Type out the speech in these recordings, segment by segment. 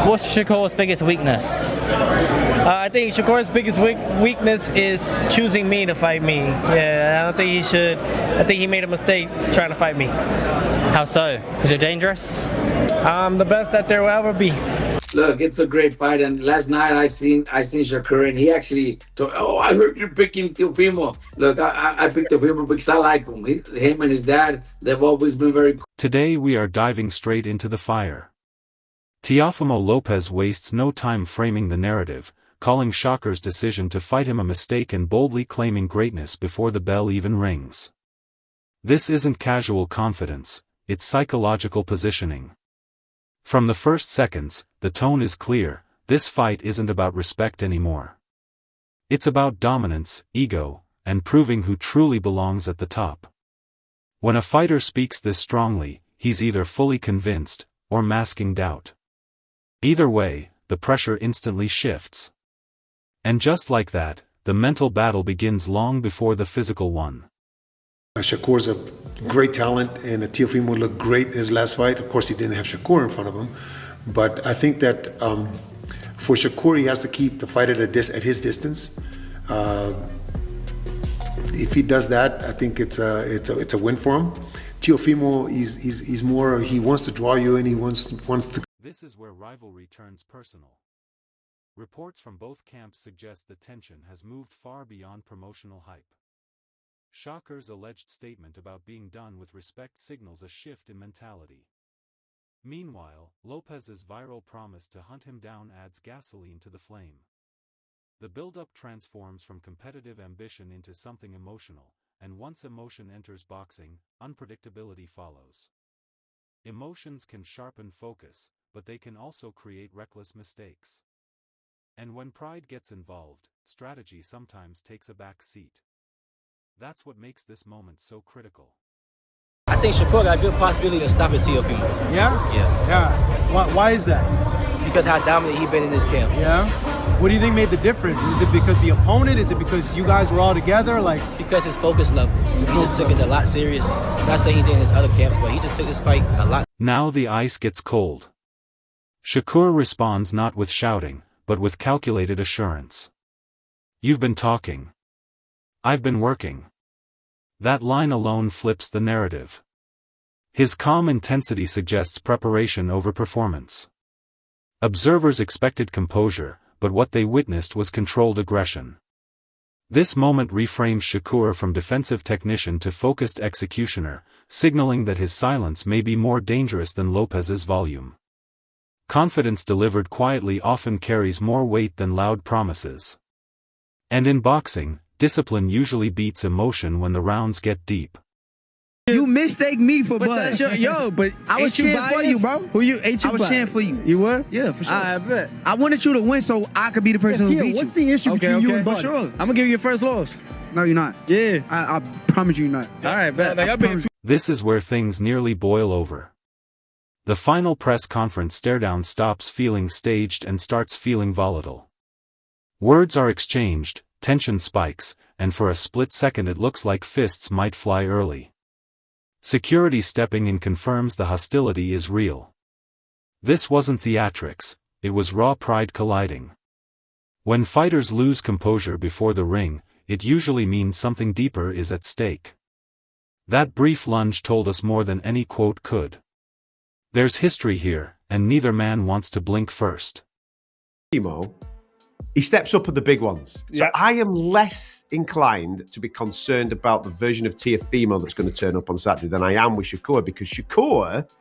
What's Shakur's biggest weakness? I think Shakur's biggest weakness is choosing me to fight me. Yeah, I don't think he should. I think he made a mistake trying to fight me. How so? Because you're dangerous? I'm the best that there will ever be. Look, it's a great fight, and last night I seen Shakur, and he actually told, "Oh, I heard you're picking Teofimo." Look, I picked Teofimo because I like him. Him and his dad, they've always been very cool. Today we are diving straight into the fire. Teofimo Lopez wastes no time framing the narrative, calling Shakur's decision to fight him a mistake and boldly claiming greatness before the bell even rings. This isn't casual confidence, it's psychological positioning. From the first seconds, the tone is clear: this fight isn't about respect anymore. It's about dominance, ego, and proving who truly belongs at the top. When a fighter speaks this strongly, he's either fully convinced, or masking doubt. Either way, the pressure instantly shifts. And just like that, the mental battle begins long before the physical one. Shakur's a great talent, and Teofimo looked great in his last fight. Of course, he didn't have Shakur in front of him, but I think that for Shakur, he has to keep the fight at his distance. If he does that, I think it's a win for him. Teofimo, he's more, he wants to draw you, and he wants to. This is where rivalry turns personal. Reports from both camps suggest the tension has moved far beyond promotional hype. Shakur's alleged statement about being done with respect signals a shift in mentality. Meanwhile, Lopez's viral promise to hunt him down adds gasoline to the flame. The build-up transforms from competitive ambition into something emotional, and once emotion enters boxing, unpredictability follows. Emotions can sharpen focus, but they can also create reckless mistakes. And when pride gets involved, strategy sometimes takes a back seat. That's what makes this moment so critical. I think Shakur got a good possibility to stop at Teofimo. Yeah? Yeah. Why is that? Because how dominant he been in this camp. Yeah? What do you think made the difference? Is it because the opponent? Is it because you guys were all together? Because his focus level. He just took it a lot serious. Not saying he did in his other camps, but he just took this fight a lot. Now the ice gets cold. Shakur responds not with shouting, but with calculated assurance. You've been talking. I've been working. That line alone flips the narrative. His calm intensity suggests preparation over performance. Observers expected composure, but what they witnessed was controlled aggression. This moment reframes Shakur from defensive technician to focused executioner, signaling that his silence may be more dangerous than Lopez's volume. Confidence delivered quietly often carries more weight than loud promises. And in boxing, discipline usually beats emotion when the rounds get deep. You mistake me for But Bud. that's your, but I was cheering for you, bro. Who you ain't you I was biased? cheering for you. You were? Yeah, for sure. I bet. I wanted you to win so I could be the person who beat What's you. the issue between you and For Bud? sure. I'm gonna give you your first loss. No, you're not. Yeah. I promise you you're not. All right, bet. Like, I've been This is where things nearly boil over. The final press conference staredown stops feeling staged and starts feeling volatile. Words are exchanged, tension spikes, and for a split second it looks like fists might fly early. Security stepping in confirms the hostility is real. This wasn't theatrics, it was raw pride colliding. When fighters lose composure before the ring, it usually means something deeper is at stake. That brief lunge told us more than any quote could. There's history here, and neither man wants to blink first. He steps up at the big ones. So I am less inclined to be concerned about the version of Teofimo that's going to turn up on Saturday than I am with Shakur, because Shakur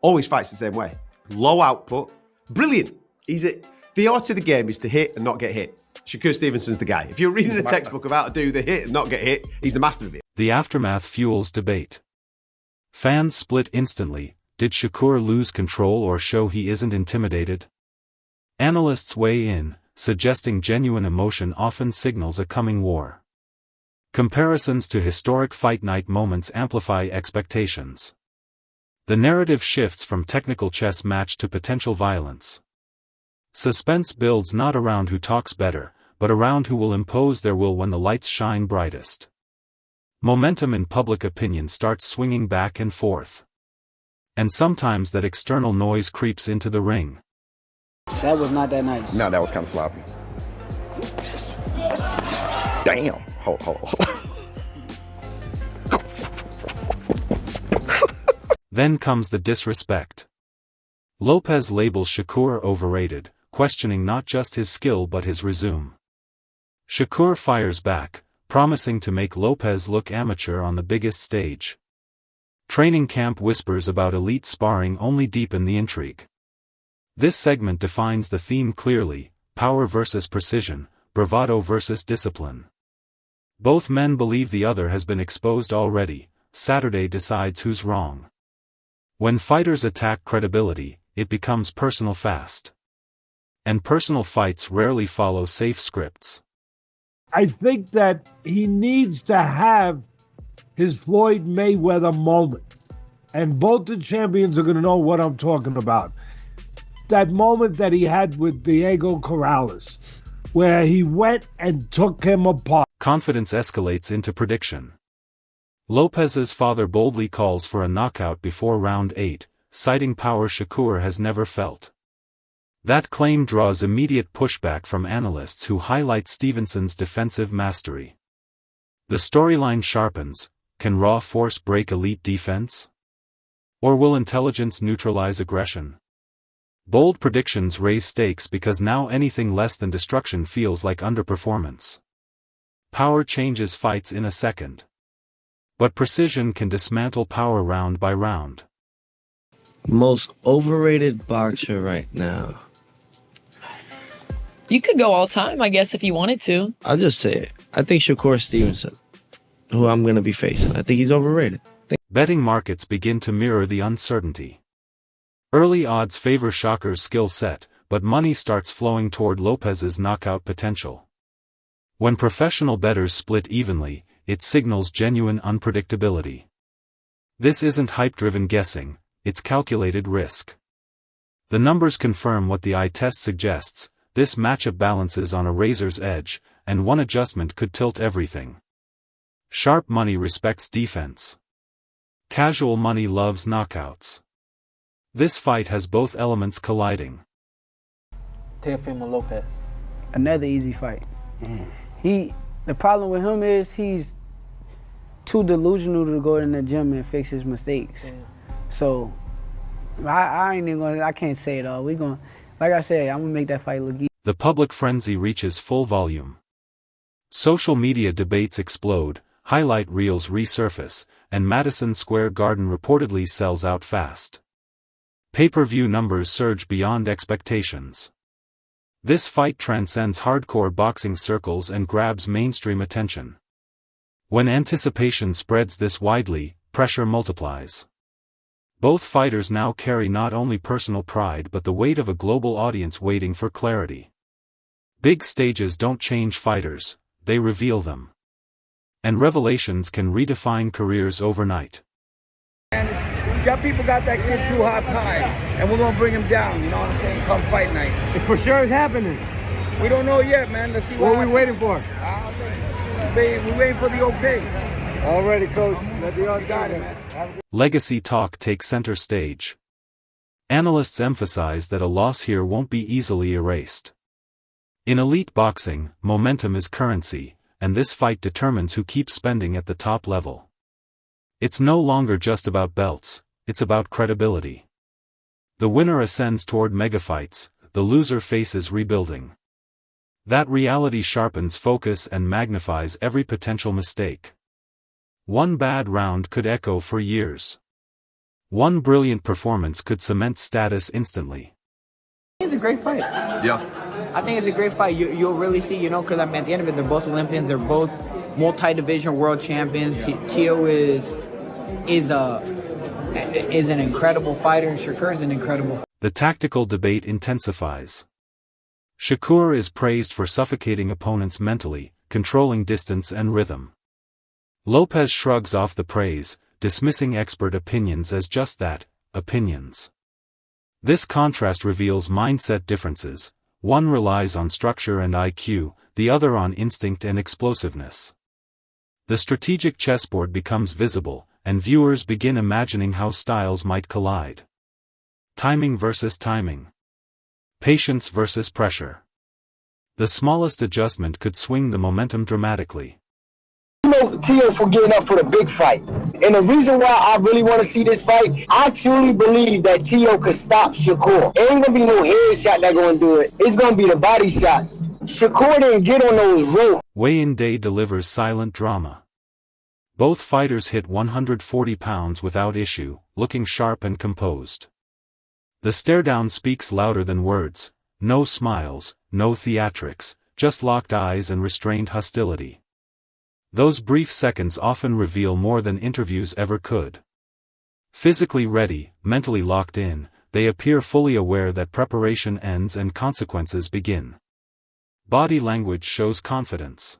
always fights the same way. Low output, brilliant. The art of the game is to hit and not get hit. Shakur Stevenson's the guy. If you're reading a textbook about how to do the hit and not get hit, he's the master of it. The aftermath fuels debate. Fans split instantly. Did Shakur lose control or show he isn't intimidated? Analysts weigh in, suggesting genuine emotion often signals a coming war. Comparisons to historic fight night moments amplify expectations. The narrative shifts from technical chess match to potential violence. Suspense builds not around who talks better, but around who will impose their will when the lights shine brightest. Momentum in public opinion starts swinging back and forth. And sometimes that external noise creeps into the ring. That was not that nice. No, that was kind of sloppy. Damn. Hold. Then comes the disrespect. Lopez labels Shakur overrated, questioning not just his skill but his resume. Shakur fires back, promising to make Lopez look amateur on the biggest stage. Training camp whispers about elite sparring only deepen the intrigue. This segment defines the theme clearly: power versus precision, bravado versus discipline. Both men believe the other has been exposed already. Saturday decides who's wrong. When fighters attack credibility, it becomes personal fast. And personal fights rarely follow safe scripts. I think that he needs to have his Floyd Mayweather moment. And both the champions are going to know what I'm talking about. That moment that he had with Diego Corrales, where he went and took him apart. Confidence escalates into prediction. Lopez's father boldly calls for a knockout before round 8, citing power Shakur has never felt. That claim draws immediate pushback from analysts who highlight Stevenson's defensive mastery. The storyline sharpens: can raw force break elite defense? Or will intelligence neutralize aggression? Bold predictions raise stakes because now anything less than destruction feels like underperformance. Power changes fights in a second. But precision can dismantle power round by round. Most overrated boxer right now. You could go all time, I guess, if you wanted to. I'll just say it. I think Shakur Stevenson, who I'm going to be facing, I think he's overrated. Betting markets begin to mirror the uncertainty. Early odds favor Shakur's skill set, but money starts flowing toward Lopez's knockout potential. When professional bettors split evenly, it signals genuine unpredictability. This isn't hype-driven guessing, it's calculated risk. The numbers confirm what the eye test suggests: this matchup balances on a razor's edge, and one adjustment could tilt everything. Sharp money respects defense. Casual money loves knockouts. This fight has both elements colliding. Teofimo Lopez. Another easy fight. The problem with him is he's too delusional to go in the gym and fix his mistakes. So I ain't even gonna, I can't say it all. Like I said, I'm gonna make that fight look easy. The public frenzy reaches full volume. Social media debates explode, highlight reels resurface, and Madison Square Garden reportedly sells out fast. Pay-per-view numbers surge beyond expectations. This fight transcends hardcore boxing circles and grabs mainstream attention. When anticipation spreads this widely, pressure multiplies. Both fighters now carry not only personal pride but the weight of a global audience waiting for clarity. Big stages don't change fighters, they reveal them. And revelations can redefine careers overnight. And people got that kid too high, and we're gonna bring him down. You know what I'm saying? Come fight night. It for sure is happening. We don't know yet, man. Let's see what are we waiting for. We're waiting for the okay. Already, coach. Let the odds got it, man. Legacy talk takes center stage. Analysts emphasize that a loss here won't be easily erased. In elite boxing, momentum is currency, and this fight determines who keeps spending at the top level. It's no longer just about belts, it's about credibility. The winner ascends toward megafights, the loser faces rebuilding. That reality sharpens focus and magnifies every potential mistake. One bad round could echo for years. One brilliant performance could cement status instantly. It's a great fight. Yeah. I think it's a great fight. You'll really see, because I mean, at the end of it, they're both Olympians. They're both multi-division world champions. Teo is an incredible fighter, and Shakur is an incredible fighter. The tactical debate intensifies. Shakur is praised for suffocating opponents mentally, controlling distance and rhythm. Lopez shrugs off the praise, dismissing expert opinions as just that, opinions. This contrast reveals mindset differences. One relies on structure and IQ, the other on instinct and explosiveness. The strategic chessboard becomes visible, and viewers begin imagining how styles might collide. Timing versus timing. Patience versus pressure. The smallest adjustment could swing the momentum dramatically. You know Tio for getting up for the big fights. And the reason why I really want to see this fight, I truly believe that Tio could stop Shakur. It ain't going to be no headshot that's going to do it. It's going to be the body shots. Shakur didn't get on those ropes. Weigh-in day delivers silent drama. Both fighters hit 140 pounds without issue, looking sharp and composed. The stare-down speaks louder than words. No smiles, no theatrics, just locked eyes and restrained hostility. Those brief seconds often reveal more than interviews ever could. Physically ready, mentally locked in, they appear fully aware that preparation ends and consequences begin. Body language shows confidence.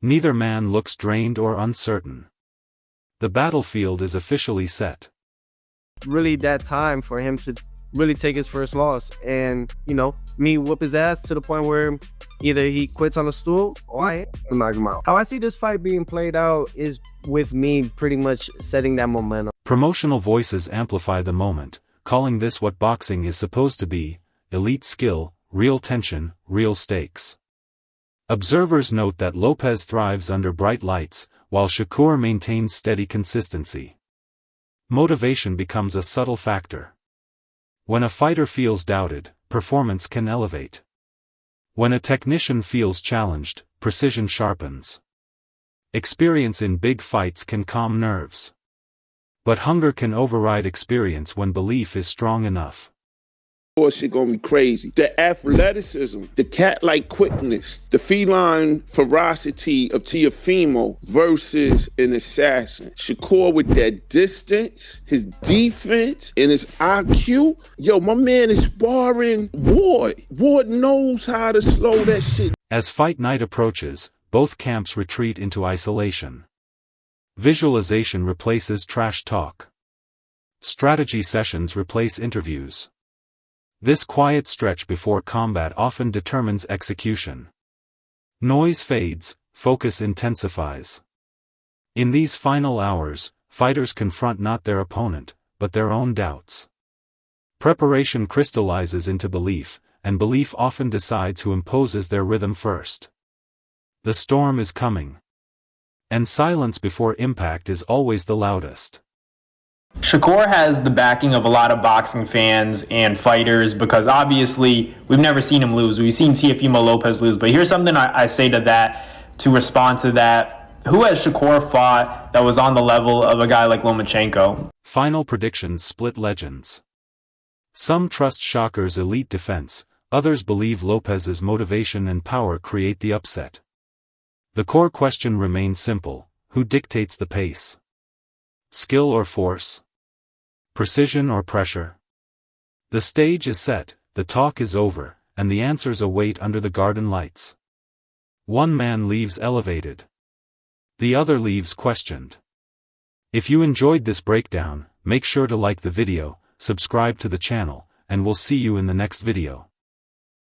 Neither man looks drained or uncertain. The battlefield is officially set. Really that time for him to really take his first loss and, me whoop his ass to the point where either he quits on the stool or I knock him out. How I see this fight being played out is with me pretty much setting that momentum. Promotional voices amplify the moment, calling this what boxing is supposed to be: elite skill, real tension, real stakes. Observers note that Lopez thrives under bright lights, while Shakur maintains steady consistency. Motivation becomes a subtle factor. When a fighter feels doubted, performance can elevate. When a technician feels challenged, precision sharpens. Experience in big fights can calm nerves. But hunger can override experience when belief is strong enough. Shit gonna be crazy. The athleticism, the cat-like quickness, the feline ferocity of Teofimo versus an assassin. Shakur with that distance, his defense, and his IQ. Yo, my man is sparring Ward. Ward knows how to slow that shit. As fight night approaches, both camps retreat into isolation. Visualization replaces trash talk. Strategy sessions replace interviews. This quiet stretch before combat often determines execution. Noise fades, focus intensifies. In these final hours, fighters confront not their opponent, but their own doubts. Preparation crystallizes into belief, and belief often decides who imposes their rhythm first. The storm is coming. And silence before impact is always the loudest. Shakur has the backing of a lot of boxing fans and fighters because obviously we've never seen him lose. We've seen Teofimo Lopez lose, but here's something I say to that, to respond to that. Who has Shakur fought that was on the level of a guy like Lomachenko? Final predictions split legends. Some trust Shakur's elite defense, others believe Lopez's motivation and power create the upset. The core question remains simple: who dictates the pace? Skill or force? Precision or pressure? The stage is set, the talk is over, and the answers await under the garden lights. One man leaves elevated. The other leaves questioned. If you enjoyed this breakdown, make sure to like the video, subscribe to the channel, and we'll see you in the next video.